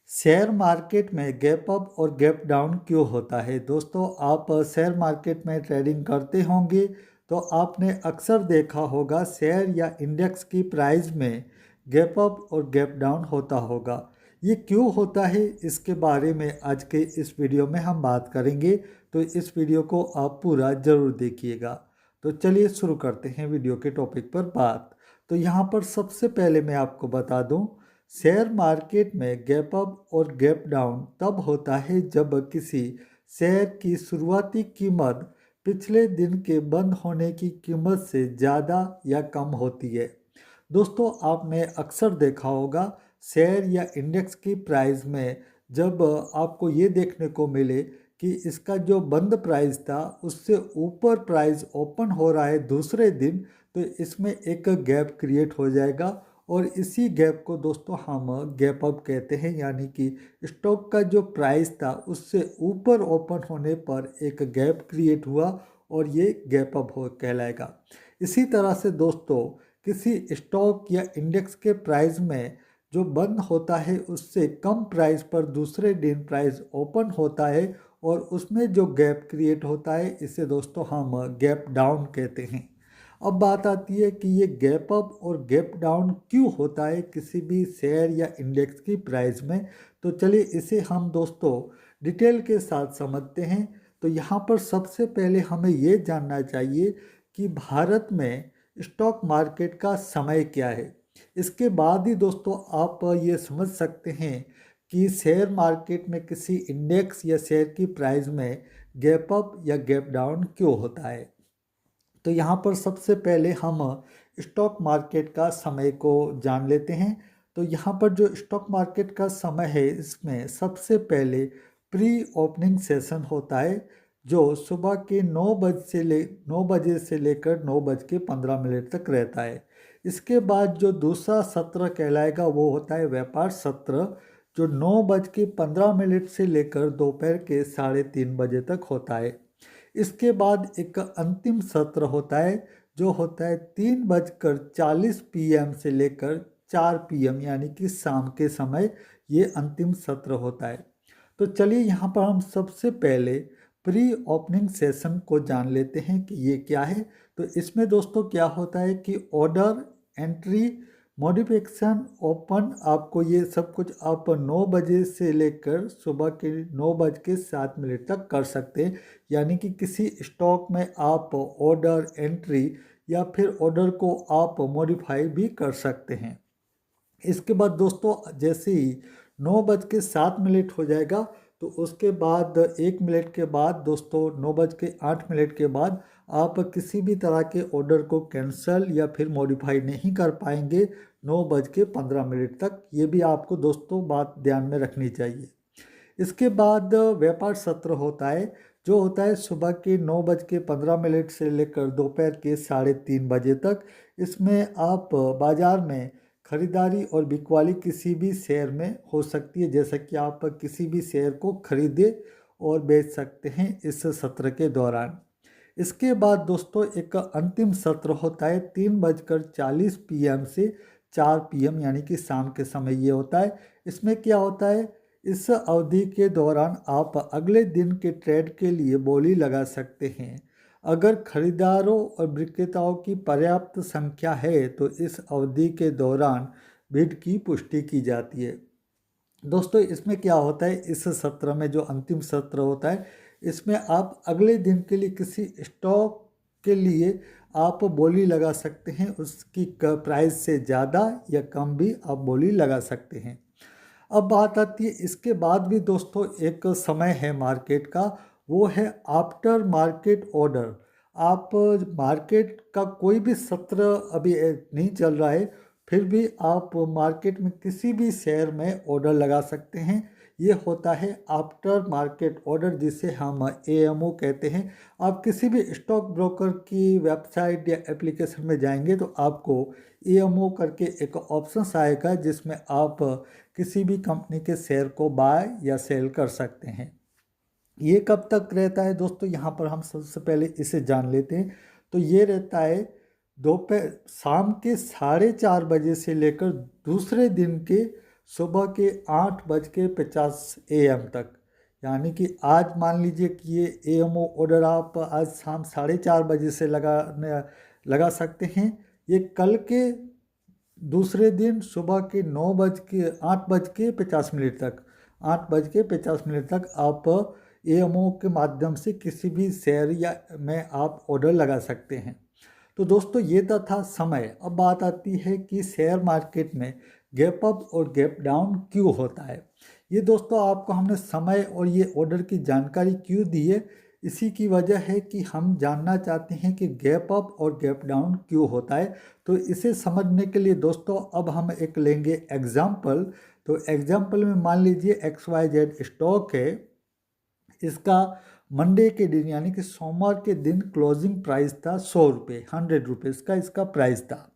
Share market में gap up और gap down क्यों होता है? दोस्तों, आप शेयर मार्केट में ट्रेडिंग करते होंगे तो आपने अक्सर देखा होगा शेयर या इंडेक्स की प्राइस में गैप अप और गैप डाउन होता होगा। ये क्यों होता है, इसके बारे में आज के इस वीडियो में हम बात करेंगे, तो इस वीडियो को आप पूरा ज़रूर देखिएगा। तो चलिए शुरू करते हैं वीडियो के टॉपिक पर बात। तो यहाँ पर सबसे पहले मैं आपको बता दूँ, शेयर मार्केट में गैप अप और गैप डाउन तब होता है जब किसी शेयर की शुरुआती कीमत पिछले दिन के बंद होने की कीमत से ज़्यादा या कम होती है। दोस्तों, आपने अक्सर देखा होगा शेयर या इंडेक्स की प्राइस में जब आपको ये देखने को मिले कि इसका जो बंद प्राइस था उससे ऊपर प्राइस ओपन हो रहा है दूसरे दिन, तो इसमें एक गैप क्रिएट हो जाएगा और इसी गैप को दोस्तों हम गैप अप कहते हैं। यानी कि स्टॉक का जो प्राइस था उससे ऊपर ओपन होने पर एक गैप क्रिएट हुआ और ये गैप अप हो कहलाएगा। इसी तरह से दोस्तों, किसी स्टॉक या इंडेक्स के प्राइस में जो बंद होता है उससे कम प्राइस पर दूसरे दिन प्राइस ओपन होता है और उसमें जो गैप क्रिएट होता है इसे दोस्तों हम गैप डाउन कहते हैं। अब बात आती है कि ये गैप अप और गैप डाउन क्यों होता है किसी भी शेयर या इंडेक्स की प्राइस में। तो चलिए इसे हम दोस्तों डिटेल के साथ समझते हैं। तो यहाँ पर सबसे पहले हमें ये जानना चाहिए कि भारत में स्टॉक मार्केट का समय क्या है। इसके बाद ही दोस्तों आप ये समझ सकते हैं कि शेयर मार्केट में किसी इंडेक्स या शेयर की प्राइस में गैप अप या गैप डाउन क्यों होता है। तो यहाँ पर सबसे पहले हम स्टॉक मार्केट का समय को जान लेते हैं। तो यहाँ पर जो स्टॉक मार्केट का समय है इसमें सबसे पहले प्री ओपनिंग सेशन होता है जो सुबह के 9 बजे से लेकर 9:15 तक रहता है। इसके बाद जो दूसरा सत्र कहलाएगा वो होता है व्यापार सत्र, जो 9:15 से लेकर दोपहर के 3:30 तक होता है। इसके बाद एक अंतिम सत्र होता है जो होता है 3:40 PM से लेकर 4 PM, यानी कि शाम के समय ये अंतिम सत्र होता है। तो चलिए यहाँ पर हम सबसे पहले प्री ओपनिंग सेशन को जान लेते हैं कि ये क्या है। तो इसमें दोस्तों क्या होता है कि ऑर्डर, एंट्री, मॉडिफिकेशन, ओपन, आपको ये सब कुछ आप 9 बजे से लेकर सुबह के 9:07 तक कर सकते हैं। यानी कि किसी स्टॉक में आप ऑर्डर, एंट्री या फिर ऑर्डर को आप मॉडिफाई भी कर सकते हैं। इसके बाद दोस्तों जैसे ही 9:07 हो जाएगा तो उसके बाद 1 मिनट के बाद दोस्तों 9:08 के बाद आप किसी भी तरह के ऑर्डर को कैंसिल या फिर मॉडिफाई नहीं कर पाएंगे 9:15 तक। ये भी आपको दोस्तों बात ध्यान में रखनी चाहिए। इसके बाद व्यापार सत्र होता है जो होता है सुबह के 9:15 से लेकर दोपहर के 3:30 तक। इसमें आप बाज़ार में खरीदारी और बिकवाली किसी भी शेयर में हो सकती है, जैसा कि आप किसी भी शेयर को खरीदे और बेच सकते हैं इस सत्र के दौरान। इसके बाद दोस्तों एक अंतिम सत्र होता है 3:40 PM से 4 PM, यानी कि शाम के समय ये होता है। इसमें क्या होता है, इस अवधि के दौरान आप अगले दिन के ट्रेड के लिए बोली लगा सकते हैं। अगर खरीदारों और विक्रेताओं की पर्याप्त संख्या है तो इस अवधि के दौरान बिड की पुष्टि की जाती है। दोस्तों इसमें क्या होता है, इस सत्र में जो अंतिम सत्र होता है इसमें आप अगले दिन के लिए किसी स्टॉक के लिए आप बोली लगा सकते हैं, उसकी प्राइस से ज़्यादा या कम भी आप बोली लगा सकते हैं। अब बात आती है इसके बाद भी दोस्तों एक समय है मार्केट का, वो है आफ्टर मार्केट ऑर्डर। आप मार्केट का कोई भी सत्र अभी नहीं चल रहा है फिर भी आप मार्केट में किसी भी शेयर में ऑर्डर लगा सकते हैं। ये होता है आफ्टर मार्केट ऑर्डर, जिसे हम AMO कहते हैं। आप किसी भी स्टॉक ब्रोकर की वेबसाइट या एप्लीकेशन में जाएंगे तो आपको AMO करके एक ऑप्शन आएगा जिसमें आप किसी भी कंपनी के शेयर को बाय या सेल कर सकते हैं। ये कब तक रहता है दोस्तों, यहाँ पर हम सबसे पहले इसे जान लेते हैं। तो ये रहता है दोपहर शाम के 4:30 बजे से लेकर दूसरे दिन के सुबह के 8:50 AM तक। यानी कि आज मान लीजिए कि ये AMO ऑर्डर आप आज शाम 4:30 से लगा सकते हैं। ये कल के दूसरे दिन सुबह के 8:50 तक 8:50 तक आप AMO के माध्यम से किसी भी शेयर या में आप ऑर्डर लगा सकते हैं। तो दोस्तों ये तो था समय। अब बात आती है कि शेयर मार्केट में गैप अप और गैप डाउन क्यों होता है। ये दोस्तों आपको हमने समय और ये ऑर्डर की जानकारी क्यों दी है, इसी की वजह है कि हम जानना चाहते हैं कि गैप अप और गैप डाउन क्यों होता है। तो इसे समझने के लिए दोस्तों अब हम एक लेंगे एग्जाम्पल। तो एग्जाम्पल में मान लीजिए XYZ स्टॉक है। इसका मंडे के दिन यानी कि सोमवार के दिन क्लोजिंग प्राइस था 100 रुपये, 100 रुपीज़ का इसका प्राइस था।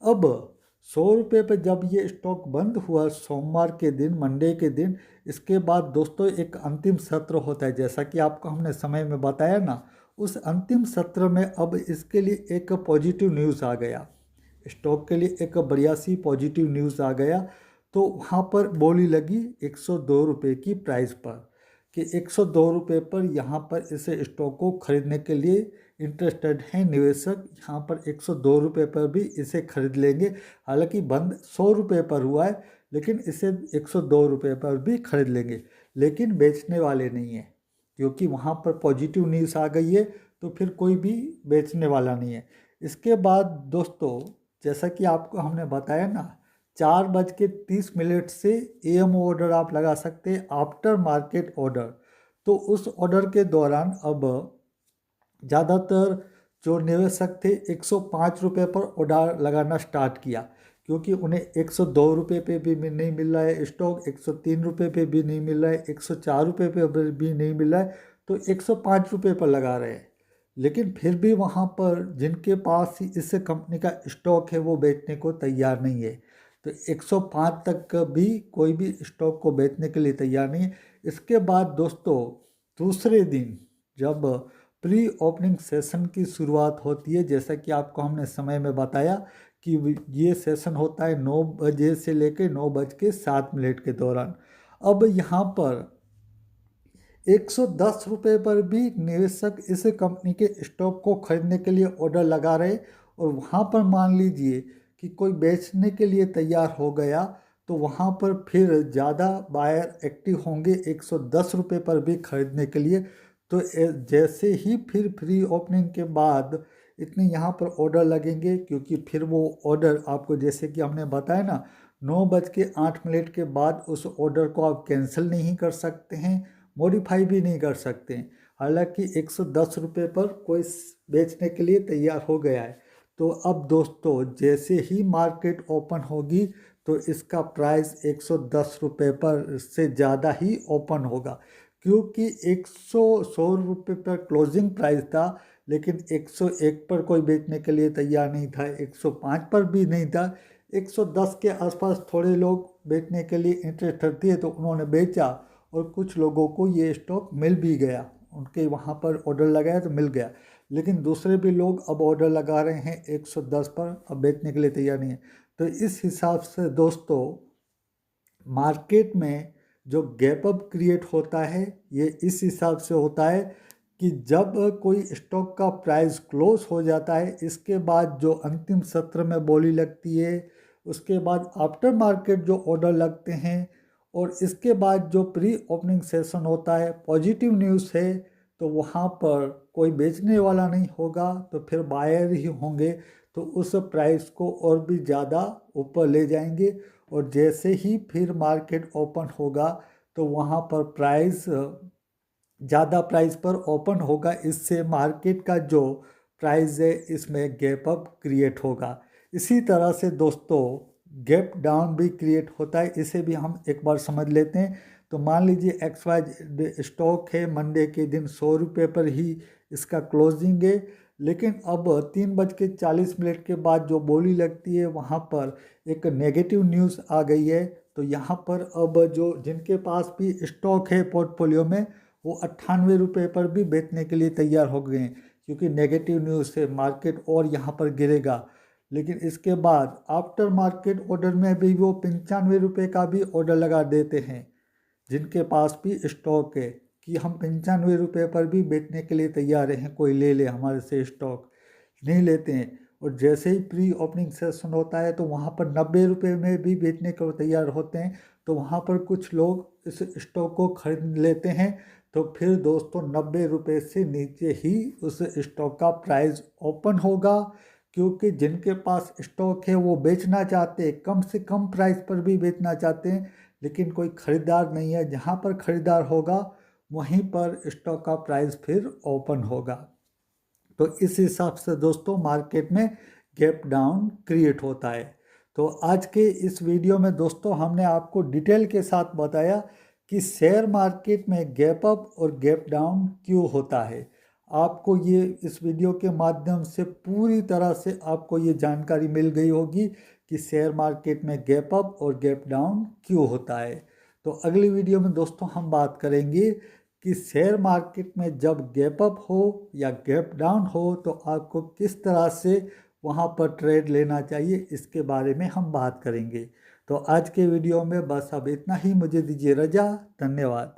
अब 100 रुपये पर जब ये स्टॉक बंद हुआ सोमवार के दिन, मंडे के दिन, इसके बाद दोस्तों एक अंतिम सत्र होता है, जैसा कि आपको हमने समय में बताया ना। उस अंतिम सत्र में अब इसके लिए एक पॉजिटिव न्यूज़ आ गया, स्टॉक के लिए एक बढ़िया सी पॉजिटिव न्यूज़ आ गया। तो वहाँ पर बोली लगी 102 रुपये की प्राइस पर कि 102 रुपये पर यहाँ पर इस स्टॉक को खरीदने के लिए इंटरेस्टेड हैं निवेशक। यहाँ पर 102 रुपये पर भी इसे खरीद लेंगे। हालांकि बंद 100 रुपये पर हुआ है, लेकिन इसे 102 रुपये पर भी खरीद लेंगे, लेकिन बेचने वाले नहीं हैं, क्योंकि वहाँ पर पॉजिटिव न्यूज़ आ गई है। तो फिर कोई भी बेचने वाला नहीं है। इसके बाद दोस्तों जैसा कि आपको हमने बताया ना, 4:30 से AMO ऑर्डर आप लगा सकते हैं, आफ्टर मार्केट ऑर्डर। तो उस ऑर्डर के दौरान अब ज़्यादातर जो निवेशक थे 105 रुपये पर ऑर्डर लगाना स्टार्ट किया, क्योंकि उन्हें 102 रुपये पे भी नहीं मिल रहा है स्टॉक, 103 रुपये पे भी नहीं मिल रहा है, 104 रुपये पे भी नहीं मिल रहा है, तो 105 रुपये पर लगा रहे हैं। लेकिन फिर भी वहाँ पर जिनके पास इस कंपनी का स्टॉक है वो बेचने को तैयार नहीं है। तो 105 तक भी कोई भी स्टॉक को बेचने के लिए तैयार नहीं है। इसके बाद दोस्तों दूसरे दिन जब प्री ओपनिंग सेशन की शुरुआत होती है, जैसा कि आपको हमने समय में बताया कि ये सेशन होता है 9 बजे से लेकर 9:07 के दौरान। अब यहाँ पर 110 रुपये पर भी निवेशक इस कंपनी के स्टॉक को खरीदने के लिए ऑर्डर लगा रहे, और वहाँ पर मान लीजिए कि कोई बेचने के लिए तैयार हो गया, तो वहाँ पर फिर ज़्यादा बायर एक्टिव होंगे 110 रुपये पर भी खरीदने के लिए। तो जैसे ही फिर फ्री ओपनिंग के बाद इतने यहाँ पर ऑर्डर लगेंगे, क्योंकि फिर वो ऑर्डर आपको जैसे कि हमने बताया ना 9:08 के बाद उस ऑर्डर को आप कैंसिल नहीं कर सकते हैं, मॉडिफाई भी नहीं कर सकते हैं। हालांकि 110 रुपये पर कोई बेचने के लिए तैयार हो गया है। तो अब दोस्तों जैसे ही मार्केट ओपन होगी तो इसका प्राइस 110 रुपये पर से ज़्यादा ही ओपन होगा, क्योंकि 100 रुपये पर क्लोजिंग प्राइस था, लेकिन 101 पर कोई बेचने के लिए तैयार नहीं था, 105 पर भी नहीं था। 110 के आसपास थोड़े लोग बेचने के लिए इंटरेस्ट रखते हैं, तो उन्होंने बेचा, और कुछ लोगों को ये स्टॉक मिल भी गया, उनके वहाँ पर ऑर्डर लगाया तो मिल गया। लेकिन दूसरे भी लोग अब ऑर्डर लगा रहे हैं 110 पर, अब बेचने के लिए तैयार नहीं है। तो इस हिसाब से दोस्तों मार्केट में जो गैप अप क्रिएट होता है, ये इस हिसाब से होता है कि जब कोई स्टॉक का प्राइस क्लोज हो जाता है, इसके बाद जो अंतिम सत्र में बोली लगती है, उसके बाद आफ्टर मार्केट जो ऑर्डर लगते हैं, और इसके बाद जो प्री ओपनिंग सेशन होता है, पॉजिटिव न्यूज़ है, तो वहाँ पर कोई बेचने वाला नहीं होगा, तो फिर बायर ही होंगे, तो उस प्राइस को और भी ज़्यादा ऊपर ले जाएंगे। और जैसे ही फिर मार्केट ओपन होगा तो वहाँ पर प्राइस ज़्यादा प्राइस पर ओपन होगा, इससे मार्केट का जो प्राइस है इसमें गैप अप क्रिएट होगा। इसी तरह से दोस्तों गैप डाउन भी क्रिएट होता है, इसे भी हम एक बार समझ लेते हैं। तो मान लीजिए XY स्टॉक है, मंडे के दिन 100 रुपये पर ही इसका क्लोजिंग है, लेकिन अब 3:40 के बाद जो बोली लगती है वहाँ पर एक नेगेटिव न्यूज़ आ गई है। तो यहाँ पर अब जो जिनके पास भी स्टॉक है पोर्टफोलियो में, वो 98 रुपये पर भी बेचने के लिए तैयार हो गए हैं, क्योंकि नेगेटिव न्यूज़ से मार्केट और यहाँ पर गिरेगा। लेकिन इसके बाद आफ्टर मार्केट ऑर्डर में भी वो 95 रुपये का भी ऑर्डर लगा देते हैं, जिनके पास भी स्टॉक है कि हम 95 रुपये पर भी बेचने के लिए तैयार हैं, कोई ले ले हमारे से स्टॉक। नहीं लेते हैं। और जैसे ही प्री ओपनिंग सेशन होता है तो वहाँ पर 90 रुपये में भी बेचने को तैयार होते हैं, तो वहाँ पर कुछ लोग इस स्टॉक को खरीद लेते हैं। तो फिर दोस्तों 90 रुपये से नीचे ही उस स्टॉक का प्राइस ओपन होगा, क्योंकि जिनके पास स्टॉक है वो बेचना चाहते हैं, कम से कम प्राइस पर भी बेचना चाहते हैं, लेकिन कोई ख़रीदार नहीं है। जहाँ पर ख़रीदार होगा वहीं पर स्टॉक का प्राइस फिर ओपन होगा। तो इस हिसाब से दोस्तों मार्केट में गैप डाउन क्रिएट होता है। तो आज के इस वीडियो में दोस्तों हमने आपको डिटेल के साथ बताया कि शेयर मार्केट में गैप अप और गैप डाउन क्यों होता है। आपको ये इस वीडियो के माध्यम से पूरी तरह से आपको ये जानकारी मिल गई होगी कि शेयर मार्केट में गैप अप और गैप डाउन क्यों होता है। तो अगली वीडियो में दोस्तों हम बात करेंगे कि शेयर मार्केट में जब गैप अप हो या गैप डाउन हो तो आपको किस तरह से वहाँ पर ट्रेड लेना चाहिए, इसके बारे में हम बात करेंगे। तो आज के वीडियो में बस अब इतना ही, मुझे दीजिए रजा, धन्यवाद।